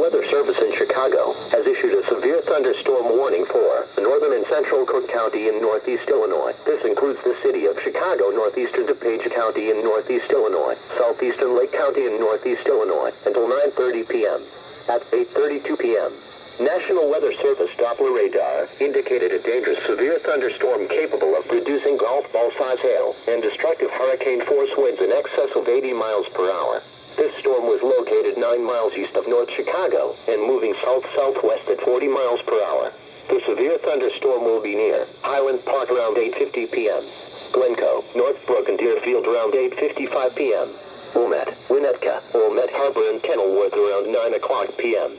Weather Service in Chicago has issued a severe thunderstorm warning for the northern and central Cook County in northeast Illinois. This includes the city of Chicago, northeastern DuPage County in northeast Illinois, southeastern Lake County in northeast Illinois, until 9:30 p.m. At 8:32 p.m., National Weather Service Doppler radar indicated a dangerous severe thunderstorm capable of producing golf ball-size hail and destructive hurricane-force winds in excess of 80 miles per hour. This storm was located 9 miles east of North Chicago and moving south-southwest at 40 miles per hour. The severe thunderstorm will be near Highland Park around 8:50 p.m. Glencoe, Northbrook, and Deerfield around 8:55 p.m. Wilmette, Winnetka, Wilmette Harbor, and Kenilworth around 9 o'clock p.m.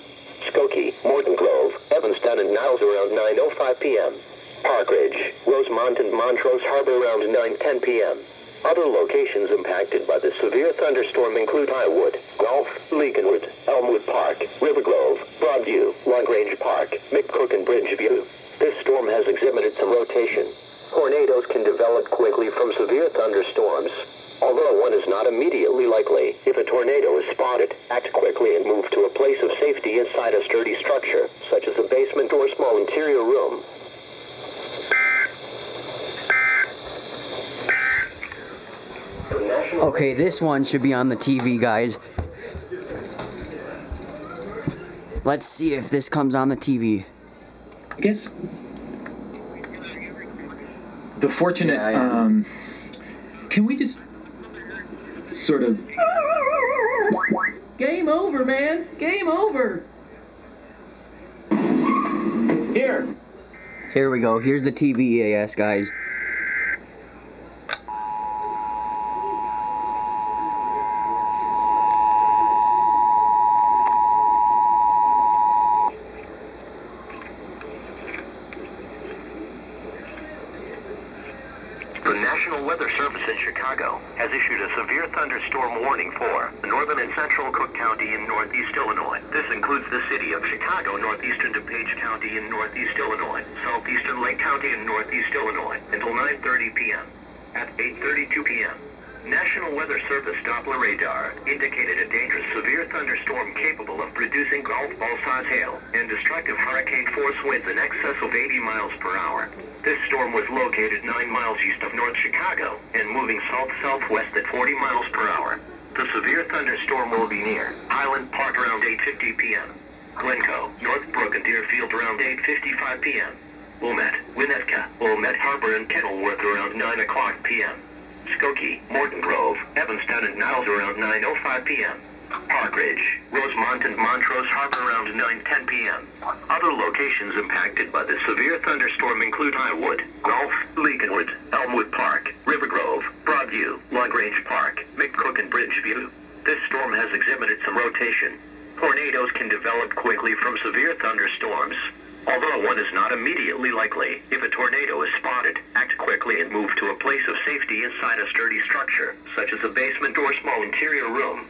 Skokie, Morton Grove, Evanston, and Niles around 9:05 p.m. Park Ridge, Rosemont, and Montrose Harbor around 9:10 p.m. Other locations impacted by the severe thunderstorm include Highwood, Gulf, Leakenwood, Elmwood Park, River Grove, Broadview, LaGrange Park, McCook, and Bridgeview. This storm has exhibited some rotation. Tornadoes can develop quickly from severe thunderstorms. Although one is not immediately likely, if a tornado is spotted, act quickly and move to a place of safety inside a sturdy structure, such as a basement or small interior room. Okay, this one should be on the TV, guys. Let's see if this comes on the TV. I guess the fortunate, can we just sort of... Game over, man! Game over! Here we go. Here's the TV EAS, guys. The National Weather Service in Chicago has issued a severe thunderstorm warning for the northern and central Cook County in northeast Illinois. This includes the city of Chicago, northeastern DuPage County in northeast Illinois, southeastern Lake County in northeast Illinois, until 9:30 p.m. At 8:32 p.m., National Weather Service Doppler radar indicated a dangerous severe thunderstorm capable of producing golf ball-size hail and destructive hurricane-force winds in excess of 80 miles per hour. This storm was located 9 miles east of North Chicago and moving south-southwest at 40 miles per hour. The severe thunderstorm will be near Highland Park around 8:50 p.m. Glencoe, Northbrook, and Deerfield around 8:55 p.m. Wilmette, Winnetka, Wilmette Harbor, and Kenilworth around 9 o'clock p.m. Skokie, Morton Grove, Evanston, and Niles around 9:05 p.m. Park Ridge, Rosemont, and Montrose Harbor around 9:10 p.m. Other locations impacted by the severe thunderstorm include Highwood, Gulf, Leakenwood, Elmwood Park, River Grove, Broadview, LaGrange Park, McCook, and Bridgeview. This storm has exhibited some rotation. Tornadoes can develop quickly from severe thunderstorms. Although one is not immediately likely, if a tornado is spotted, act quickly and move to a place of safety inside a sturdy structure, such as a basement or small interior room.